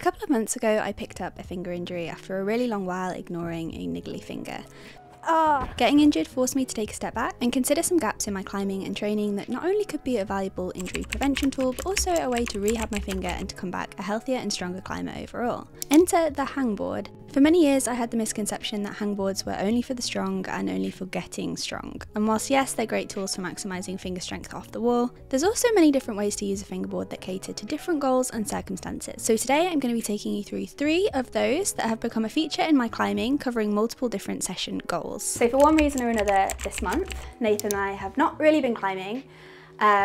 couple of months ago, I picked up a finger injury after a really long while ignoring a niggly finger. Getting injured forced me to take a step back and consider some gaps in my climbing and training that not only could be a valuable injury prevention tool, but also a way to rehab my finger and to come back a healthier and stronger climber overall. Enter the hangboard. For many years I had the misconception that hangboards were only for the strong and only for getting strong. And whilst yes, they're great tools for maximising finger strength off the wall, there's also many different ways to use a fingerboard that cater to different goals and circumstances. So today I'm going to be taking you through 3 of those that have become a feature in my climbing, covering multiple different session goals. So for one reason or another this month, Nathan and I have not really been climbing.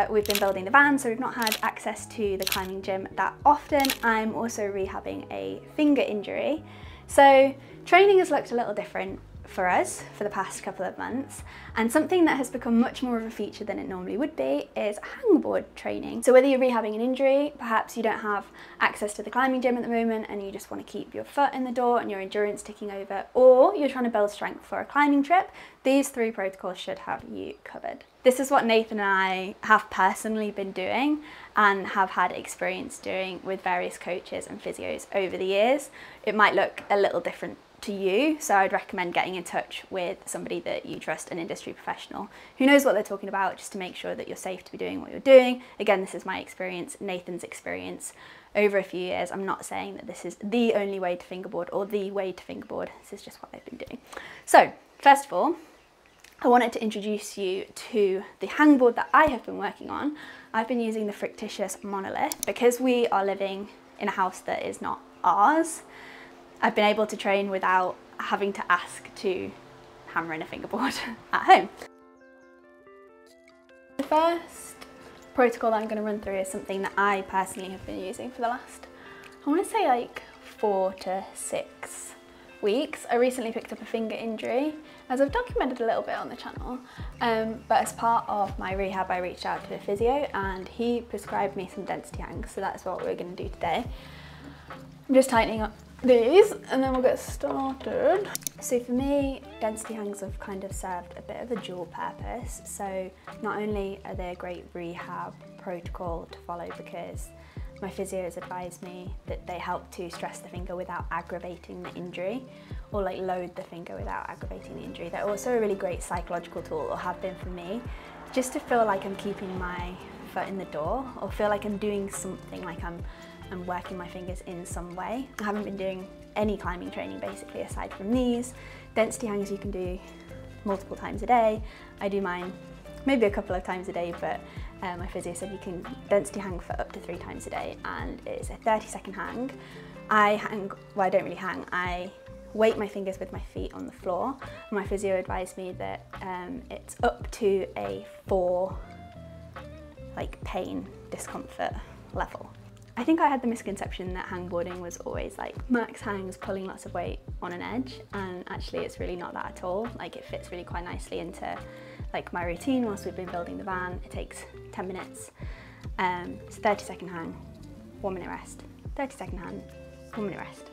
We've been building the van, so we've not had access to the climbing gym that often. I'm also rehabbing a finger injury. So training has looked a little different for us for the past couple of months, and something that has become much more of a feature than it normally would be is hangboard training. So whether you're rehabbing an injury, perhaps you don't have access to the climbing gym at the moment and you just want to keep your foot in the door and your endurance ticking over, or you're trying to build strength for a climbing trip, these 3 protocols should have you covered. This is what Nathan and I have personally been doing and have had experience doing with various coaches and physios over the years. It might look a little different to you, so I'd recommend getting in touch with somebody that you trust, an industry professional who knows what they're talking about, just to make sure that you're safe to be doing what you're doing. Again, this is my experience, Nathan's experience over a few years. I'm not saying that this is the only way to fingerboard or the way to fingerboard, this is just what I've been doing. So first of all, I wanted to introduce you to the hangboard that I have been working on. I've been using the Frictitious Monolith because we are living in a house that is not ours. I've been able to train without having to ask to hammer in a fingerboard at home. The first protocol that I'm going to run through is something that I personally have been using for the last, I want to say like 4 to 6 weeks. I recently picked up a finger injury, as I've documented a little bit on the channel, but as part of my rehab I reached out to a physio and he prescribed me some density hangs, so that's what we're going to do today. I'm just tightening up these and then we'll get started. So for me, density hangs have kind of served a bit of a dual purpose. So not only are they a great rehab protocol to follow because my physio has advised me that they help to stress the finger without aggravating the injury, or like load the finger without aggravating the injury. They're also a really great psychological tool, or have been for me, just to feel like I'm keeping my foot in the door, or feel like I'm doing something, like I'm working my fingers in some way. I haven't been doing any climbing training basically aside from these. Density hangs you can do multiple times a day. I do mine maybe a couple of times a day, but my physio said you can density hang for up to 3 times a day, and it's a 30-second hang. I don't really hang, I weight my fingers with my feet on the floor. My physio advised me that it's up to a 4 like pain discomfort level. I think I had the misconception that hangboarding was always like max hangs, pulling lots of weight on an edge, and actually it's really not that at all. Like it fits really quite nicely into like my routine whilst we've been building the van. It takes 10 minutes. It's 30-second hang, 1 minute rest, 30-second hang, 1 minute rest.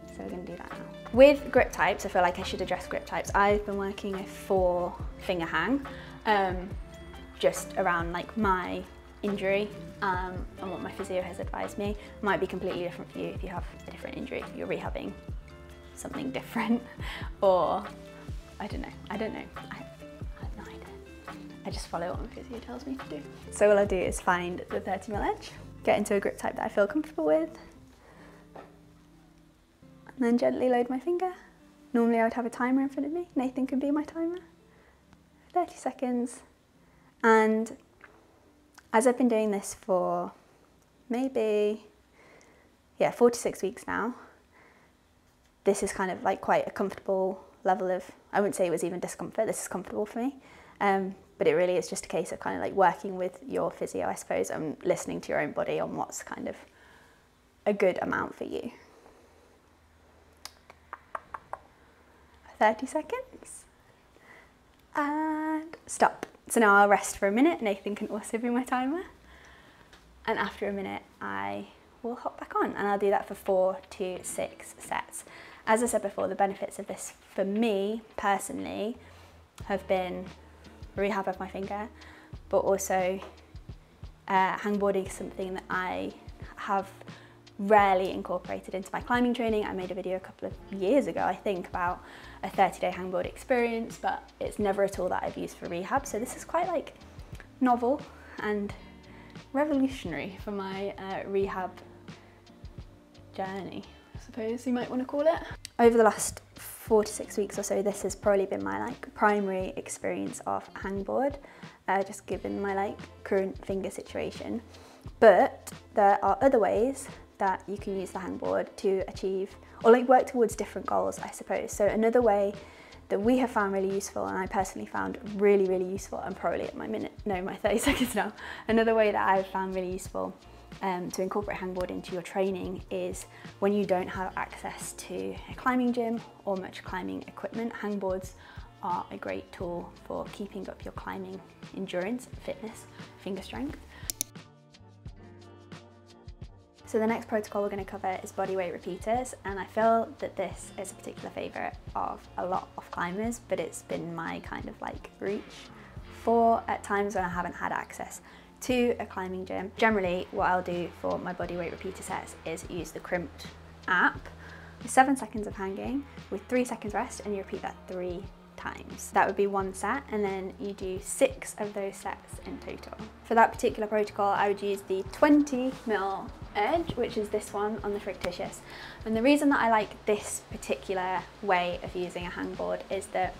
So we're going to do that now. With grip types, I feel like I should address grip types. I've been working a 4 finger hang, just around like my injury and what my physio has advised me. Might be completely different for you if you have a different injury, if you're rehabbing something different, or I don't know. I have no idea. I just follow what my physio tells me to do. So all I do is find the 30mm edge, get into a grip type that I feel comfortable with, and then gently load my finger. Normally I would have a timer in front of me. Nathan could be my timer. 30 seconds. And as I've been doing this for maybe, 4 to 6 weeks now, this is kind of like quite a comfortable level of, I wouldn't say it was even discomfort, this is comfortable for me. But it really is just a case of kind of like working with your physio, I suppose, and listening to your own body on what's kind of a good amount for you. 30 seconds. And stop. So now I'll rest for a minute. Nathan can also be my timer. And after a minute, I will hop back on, and I'll do that for 4 to 6 sets. As I said before, the benefits of this for me personally have been rehab of my finger, but also hangboarding is something that I have rarely incorporated into my climbing training. I made a video a couple of years ago, I think, about a 30-day hangboard experience, but it's never a tool that I've used for rehab. So this is quite like novel and revolutionary for my rehab journey, I suppose you might want to call it. Over the last 4 to 6 weeks or so, this has probably been my like primary experience of hangboard, just given my like current finger situation. But there are other ways that you can use the hangboard to achieve or like work towards different goals, I suppose. So another way that we have found really useful, and I personally found really useful, I'm probably at my 30 seconds now. Another way that I've found really useful to incorporate hangboard into your training is when you don't have access to a climbing gym or much climbing equipment. Hangboards are a great tool for keeping up your climbing endurance, fitness, finger strength. So the next protocol we're going to cover is bodyweight repeaters, and I feel that this is a particular favourite of a lot of climbers, but it's been my kind of like reach for at times when I haven't had access to a climbing gym. Generally, what I'll do for my bodyweight repeater sets is use the crimped app with 7 seconds of hanging with 3 seconds rest, and you repeat that 3 times. That would be 1 set, and then you do 6 of those sets in total. For that particular protocol, I would use the 20mm edge, which is this one on the Frictitious. And the reason that I like this particular way of using a hangboard is that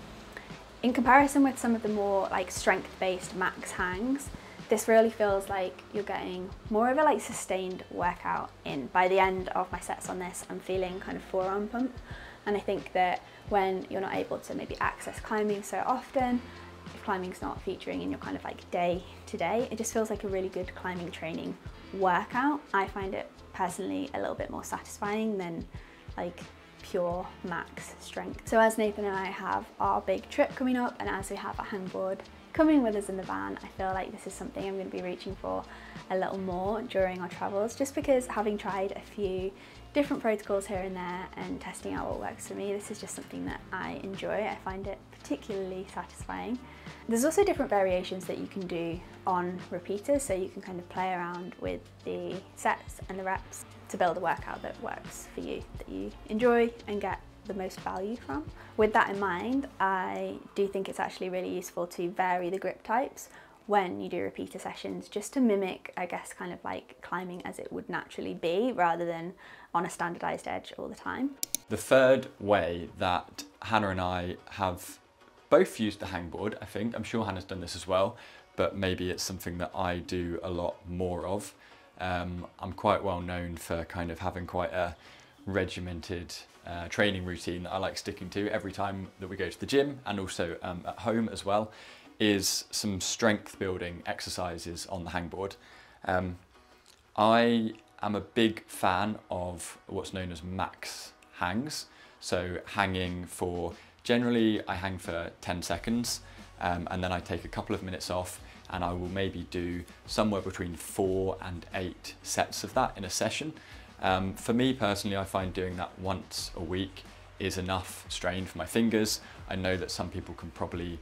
in comparison with some of the more like strength-based max hangs, this really feels like you're getting more of a like sustained workout in. By the end of my sets on this, I'm feeling kind of forearm pump. And I think that when you're not able to maybe access climbing so often, if climbing's not featuring in your kind of like day to day, it just feels like a really good climbing training workout. I find it personally a little bit more satisfying than like pure max strength. So as Nathan and I have our big trip coming up, and as we have a hangboard coming with us in the van, I feel like this is something I'm going to be reaching for a little more during our travels, just because having tried a few different protocols here and there and testing out what works for me, this is just something that I enjoy. I find it particularly satisfying. There's also different variations that you can do on repeaters, so you can kind of play around with the sets and the reps to build a workout that works for you, that you enjoy and get the most value from. With that in mind, I do think it's actually really useful to vary the grip types when you do repeater sessions, just to mimic, I guess, kind of like climbing as it would naturally be, rather than on a standardized edge all the time. The third way that Hannah and I have both used the hangboard, I think, I'm sure Hannah's done this as well, but maybe it's something that I do a lot more of. I'm quite well known for kind of having quite a regimented training routine that I like sticking to every time that we go to the gym, and also at home as well, is some strength building exercises on the hangboard. I am a big fan of what's known as max hangs. So hanging for, generally I hang for 10 seconds and then I take a couple of minutes off, and I will maybe do somewhere between 4 and 8 sets of that in a session. For me personally, I find doing that once a week is enough strain for my fingers. I know that some people can probably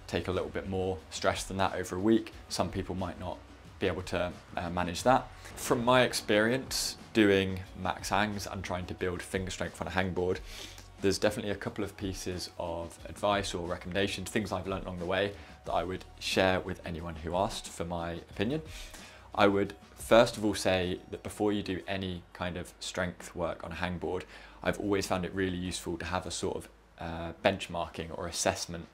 take a little bit more stress than that over a week. Some people might not be able to manage that. From my experience doing max hangs and trying to build finger strength on a hangboard, there's definitely a couple of pieces of advice or recommendations, things I've learned along the way that I would share with anyone who asked for my opinion. I would first of all say that before you do any kind of strength work on a hangboard, I've always found it really useful to have a sort of benchmarking or assessment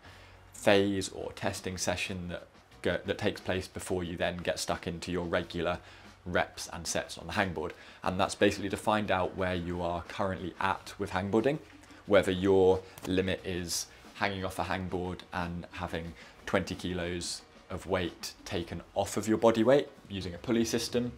phase or testing session that takes place before you then get stuck into your regular reps and sets on the hangboard. And that's basically to find out where you are currently at with hangboarding, whether your limit is hanging off a hangboard and having 20 kilos of weight taken off of your body weight using a pulley system,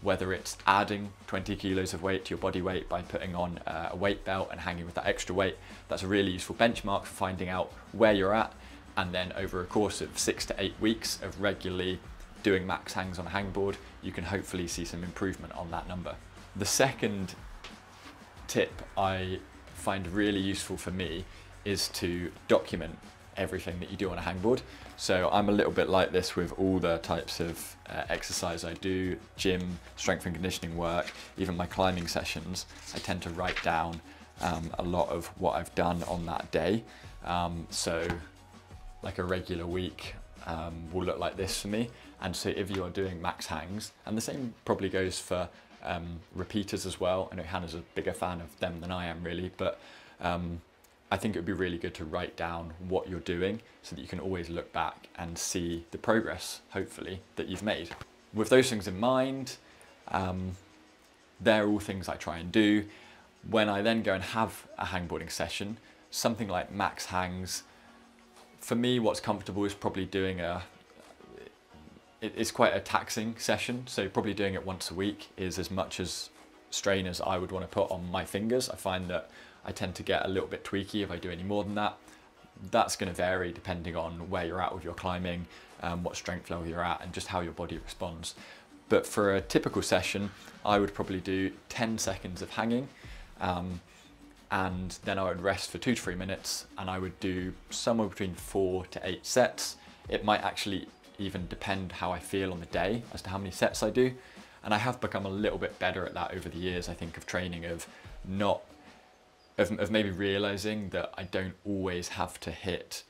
whether it's adding 20 kilos of weight to your body weight by putting on a weight belt and hanging with that extra weight. That's a really useful benchmark for finding out where you're at, and then over a course of 6 to 8 weeks of regularly doing max hangs on a hangboard, you can hopefully see some improvement on that number. The second tip I find really useful for me is to document everything that you do on a hangboard. So I'm a little bit like this with all the types of exercise I do, gym, strength and conditioning work, even my climbing sessions. I tend to write down a lot of what I've done on that day. So like a regular week will look like this for me. And so if you are doing max hangs, and the same probably goes for repeaters as well. I know Hannah's a bigger fan of them than I am really, but I think it would be really good to write down what you're doing so that you can always look back and see the progress, hopefully, that you've made. With those things in mind, they're all things I try and do. When I then go and have a hangboarding session, something like max hangs, for me what's comfortable is probably doing it's quite a taxing session, so probably doing it once a week is as much as strain as I would want to put on my fingers. I find that I tend to get a little bit tweaky if I do any more than that. That's going to vary depending on where you're at with your climbing, what strength level you're at, and just how your body responds. But for a typical session, I would probably do 10 seconds of hanging, and then I would rest for 2 to 3 minutes, and I would do somewhere between 4 to 8 sets. It might actually even depend how I feel on the day as to how many sets I do. And I have become a little bit better at that over the years, I think, of training, of maybe realizing that I don't always have to hit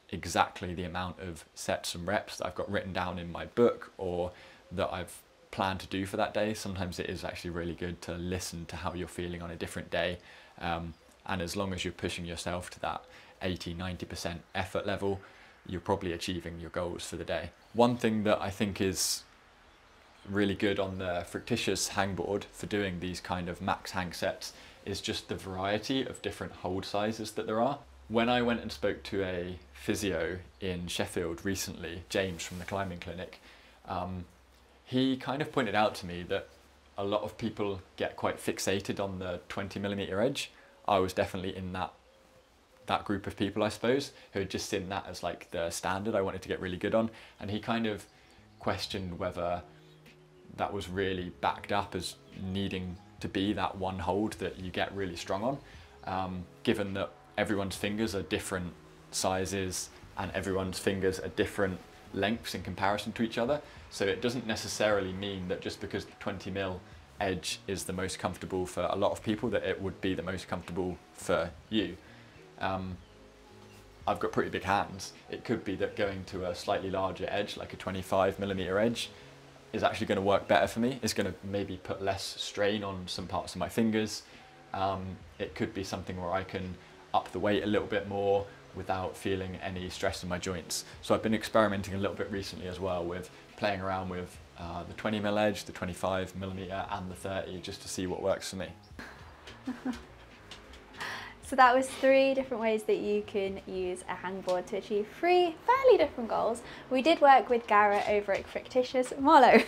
exactly the amount of sets and reps that I've got written down in my book or that I've planned to do for that day. Sometimes it is actually really good to listen to how you're feeling on a different day. And as long as you're pushing yourself to that 80–90% effort level, you're probably achieving your goals for the day. One thing that I think is really good on the fictitious hangboard for doing these kind of max hang sets is just the variety of different hold sizes that there are. When I went and spoke to a physio in Sheffield recently, James from the climbing clinic, he kind of pointed out to me that a lot of people get quite fixated on the 20mm edge. I was definitely in that group of people, I suppose, who had just seen that as like the standard I wanted to get really good on, and he kind of questioned whether that was really backed up as needing to be that one hold that you get really strong on, given that everyone's fingers are different sizes and everyone's fingers are different lengths in comparison to each other. So it doesn't necessarily mean that just because the 20mm edge is the most comfortable for a lot of people that it would be the most comfortable for you. I've got pretty big hands. It could be that going to a slightly larger edge, like a 25mm edge, is actually going to work better for me. It's going to maybe put less strain on some parts of my fingers. It could be something where I can up the weight a little bit more without feeling any stress in my joints. So I've been experimenting a little bit recently as well with playing around with the 20mm edge, the 25mm and the 30, just to see what works for me. So that was 3 different ways that you can use a hangboard to achieve 3 fairly different goals. We did work with Garrett over at Fictitious Marlow.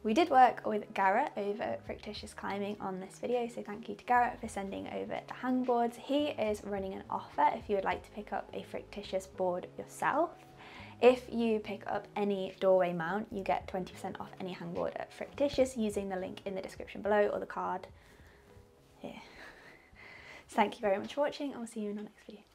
We did work with Garrett over at Fictitious Climbing on this video, so thank you to Garrett for sending over the hangboards. He is running an offer if you would like to pick up a Fictitious board yourself. If you pick up any doorway mount, you get 20% off any hangboard at Fictitious using the link in the description below or the card here. So thank you very much for watching, and we'll see you in our next video.